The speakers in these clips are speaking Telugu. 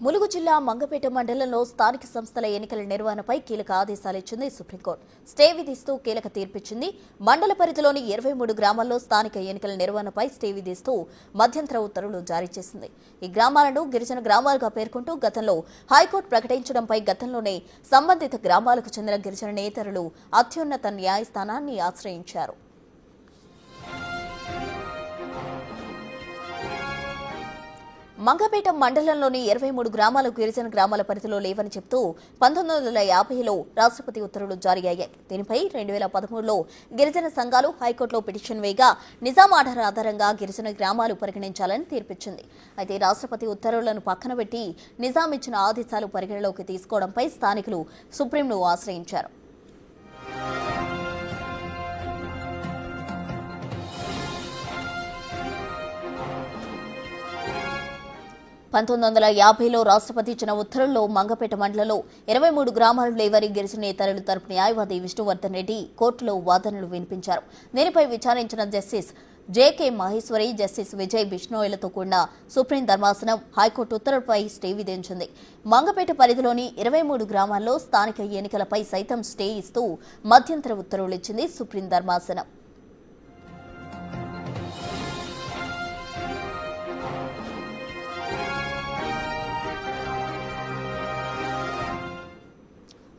ములుగు జిల్లా మంగపేట మండలంలో స్థానిక సంస్థల ఎన్నికల నిర్వహణపై కీలక ఆదేశాలు ఇచ్చింది సుప్రీంకోర్టు. స్టే విధిస్తూ కీలక తీర్పిచ్చింది. మండల పరిధిలోని 23 గ్రామాల్లో స్థానిక ఎన్నికల నిర్వహణపై స్టే విధిస్తూ మధ్యంతర ఉత్తర్వులు జారీ చేసింది. ఈ గ్రామాలను గిరిజన గ్రామాలుగా పేర్కొంటూ గతంలో హైకోర్టు ప్రకటించడంపై గతంలోనే సంబంధిత గ్రామాలకు చెందిన గిరిజన నేతలు అత్యున్నత న్యాయస్థానాన్ని ఆశ్రయించారు. మంగపేట మండలంలోని 23 గ్రామాలు గిరిజన గ్రామాల పరిధిలో లేవని చెప్తూ 1950లో రాష్ట్రపతి ఉత్తర్వులు జారీ అయ్యాయి. దీనిపై 2013లో గిరిజన సంఘాలు హైకోర్టులో పిటిషన్ వేయగా నిజాం ఆర్డర్ ఆధారంగా గిరిజన గ్రామాలు పరిగణించాలని తీర్పిచ్చింది. అయితే రాష్ట్రపతి ఉత్తర్వులను పక్కన పెట్టి నిజాం ఇచ్చిన ఆదేశాలు పరిగణలోకి తీసుకోవడంపై స్థానికులు సుప్రీంను ఆశ్రయించారు. లో రాష్ట్రపతి ఇచ్చిన ఉత్తర్వుల్లో మంగపేట మండలంలో 23 గ్రామాలు లేవని గిరిజన నేతల తరపు న్యాయవాది విష్ణువర్ధన్ రెడ్డి కోర్టులో వాదనలు వినిపించారు. దీనిపై విచారించిన justice JK Maheshwari, justice Vijay బిష్ణోయ్లతో కూడిన సుప్రీం ధర్మాసనం హైకోర్టు ఉత్తర్వులపై స్టే విధించింది. మంగపేట పరిధిలోని 23 గ్రామాల్లో స్థానిక ఎన్నికలపై సైతం స్టే ఇస్తూ మధ్యంతర ఉత్తర్వులు ఇచ్చింది సుప్రీం ధర్మాసనం.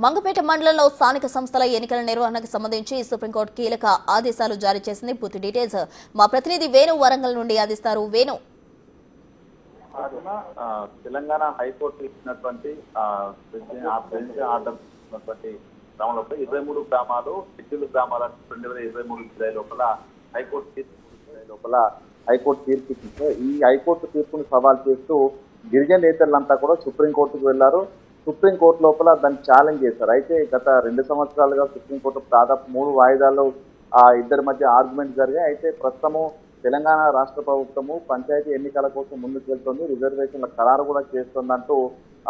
మంగపేట మండలంలో స్థానిక సంస్థల ఎన్నికల నిర్వహణకు సంబంధించి సుప్రీంకోర్టు కీలక ఆదేశాలు జారీ చేసింది. పూర్తి డీటెయిల్స్ మా ప్రతినిధి వేణు వరంగల్ నుండి అందిస్తారు. వేణు, తెలంగాణ హైకోర్టు ఇచ్చినటువంటి ఆర్డర్ క్రమంలో 23 గ్రామాలు షెడ్యూల్ గ్రామాలను 2023 జూలై లోపల హైకోర్టు తీర్పు ఇచ్చింది. ఈ హైకోర్టు తీర్పును సవాల్ చేస్తూ గిరిజన నేతలంతా కూడా సుప్రీంకోర్టుకు వెళ్లారు. సుప్రీంకోర్టు లోపల దాన్ని ఛాలెంజ్ చేశారు. అయితే గత 2 సంవత్సరాలుగా సుప్రీంకోర్టు దాదాపు 3 వాయిదాల్లో ఇద్దరి మధ్య ఆర్గ్యుమెంట్ జరిగాయి. అయితే ప్రస్తుతము తెలంగాణ రాష్ట్ర ప్రభుత్వము పంచాయతీ ఎన్నికల కోసం ముందుకు వెళ్తుంది, రిజర్వేషన్ల ఖరారు కూడా చేస్తుందంటూ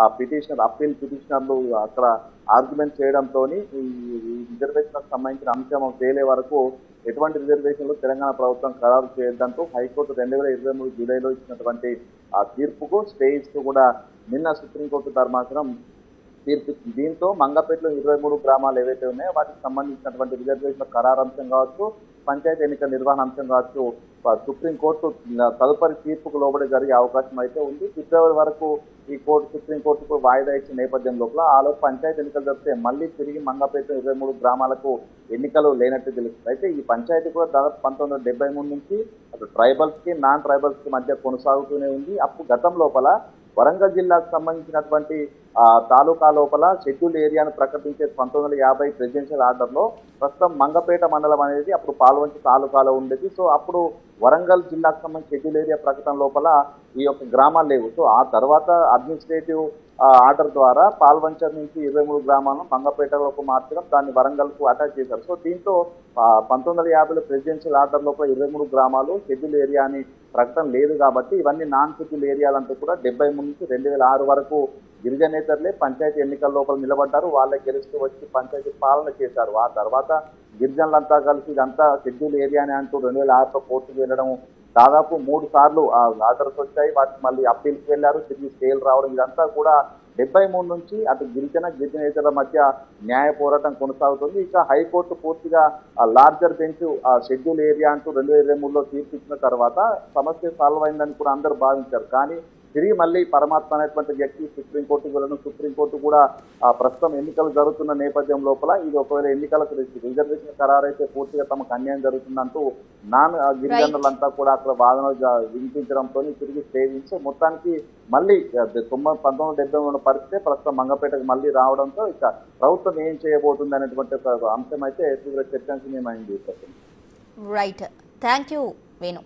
అప్పీల్ పిటిషనర్లు అక్కడ ఆర్గ్యుమెంట్ చేయడంతో ఈ రిజర్వేషన్లకు సంబంధించిన అంశం తేలే వరకు ఎటువంటి రిజర్వేషన్లు తెలంగాణ ప్రభుత్వం ఖరారు చేయొద్దంటూ హైకోర్టు 2023 జూలైలో ఇచ్చినటువంటి ఆ తీర్పుకు స్టే ఇస్తూ కూడా నిన్న సుప్రీంకోర్టు ధర్మాసనం తీర్పు. దీంతో మంగపేటలో 23 గ్రామాలు ఏవైతే ఉన్నాయో వాటికి సంబంధించినటువంటి రిజర్వేషన్ల ఖరారు అంశం కావచ్చు, పంచాయతీ ఎన్నికల నిర్వహణ అంశం కావచ్చు, సుప్రీంకోర్టు తదుపరి తీర్పుకు లోబడి జరిగే అవకాశం అయితే ఉంది. ఫిబ్రవరి వరకు ఈ సుప్రీంకోర్టుకు వాయిదా ఇచ్చిన నేపథ్యం లోపల ఆలోపు పంచాయతీ ఎన్నికలు జరిపితే మళ్ళీ తిరిగి మంగపేట 23 గ్రామాలకు ఎన్నికలు లేనట్టు తెలుస్తుంది. అయితే ఈ పంచాయతీ కూడా దాదాపు 1973 నుంచి అటు ట్రైబల్స్ కి నాన్ ట్రైబల్స్ కి మధ్య కొనసాగుతూనే ఉంది. అప్పుడు గతం లోపల వరంగల్ జిల్లాకు సంబంధించినటువంటి తాలూకా లోపల షెడ్యూల్ ఏరియాను ప్రకటించే 1950 ప్రెసిడెన్షియల్ ఆర్డర్లో ప్రస్తుతం మంగపేట మండలం అనేది అప్పుడు పాల్వంచి తాలూకాలో ఉండేది. సో అప్పుడు వరంగల్ జిల్లాకు సంబంధించి షెడ్యూల్ ఏరియా ప్రకటన లోపల ఈ యొక్క గ్రామాలు లేవు. సో ఆ తర్వాత అడ్మినిస్ట్రేటివ్ ఆర్డర్ ద్వారా పాల్వంచర్ నుంచి 23 గ్రామాలను మంగపేటలోకి మార్చడం, దాన్ని వరంగల్కు అటాచ్ చేశారు. సో దీంతో 1950లో ప్రెసిడెన్షియల్ ఆర్డర్ లోపల 23 గ్రామాలు షెడ్యూల్ ఏరియా అని ప్రకటన లేదు కాబట్టి ఇవన్నీ నాన్ షెడ్యూల్ ఏరియాలంటూ కూడా 73 నుంచి 2006 వరకు గిరిజనేతరులే పంచాయతీ ఎన్నికల లోపల నిలబడ్డారు. వాళ్ళే గెలుస్తూ వచ్చి పంచాయతీ పాలన చేశారు. ఆ తర్వాత గిరిజనులంతా కలిసి ఇదంతా షెడ్యూల్ ఏరియానే అంటూ 2006లో కోర్టుకు వెళ్ళడం, దాదాపు 3 సార్లు ఆర్డర్స్ వచ్చాయి. వాటికి మళ్ళీ అప్పీల్కి వెళ్ళారు, తిరిగి స్టేలు రావడం, ఇదంతా కూడా 73 నుంచి అటు గిరిజనేతల మధ్య న్యాయ పోరాటం కొనసాగుతుంది. ఇక హైకోర్టు పూర్తిగా లార్జర్ బెంచ్ షెడ్యూల్ ఏరియా అంటూ 2023లో తీర్పు ఇచ్చిన తర్వాత సమస్య సాల్వ్ అయిందని కూడా అందరూ భావించారు. కానీ తిరిగి మళ్ళీ పరమాత్మ అనేటువంటి వ్యక్తి సుప్రీంకోర్టుకు వెళ్ళడం, సుప్రీంకోర్టు కూడా ప్రస్తుతం ఎన్నికలు జరుగుతున్న నేపథ్యం లోపల ఇది ఒకవేళ ఎన్నికలకు రిజర్వేషన్ ఖరారు అయితే పూర్తిగా తమకు అన్యాయం జరుగుతుందంటూ నాన్ గిరిజనులంతా కూడా అక్కడ వాదనలు వినిపించడంతో తిరిగి సేవించి మొత్తానికి మళ్ళీ 1970 పరిస్థితే ప్రస్తుతం మంగపేటకు మళ్ళీ రావడంతో ఇక ప్రభుత్వం ఏం చేయబోతుంది అనేటువంటి అంశం అయితే తీవ్ర చర్చనీయమైంది. Right, thank you Venu.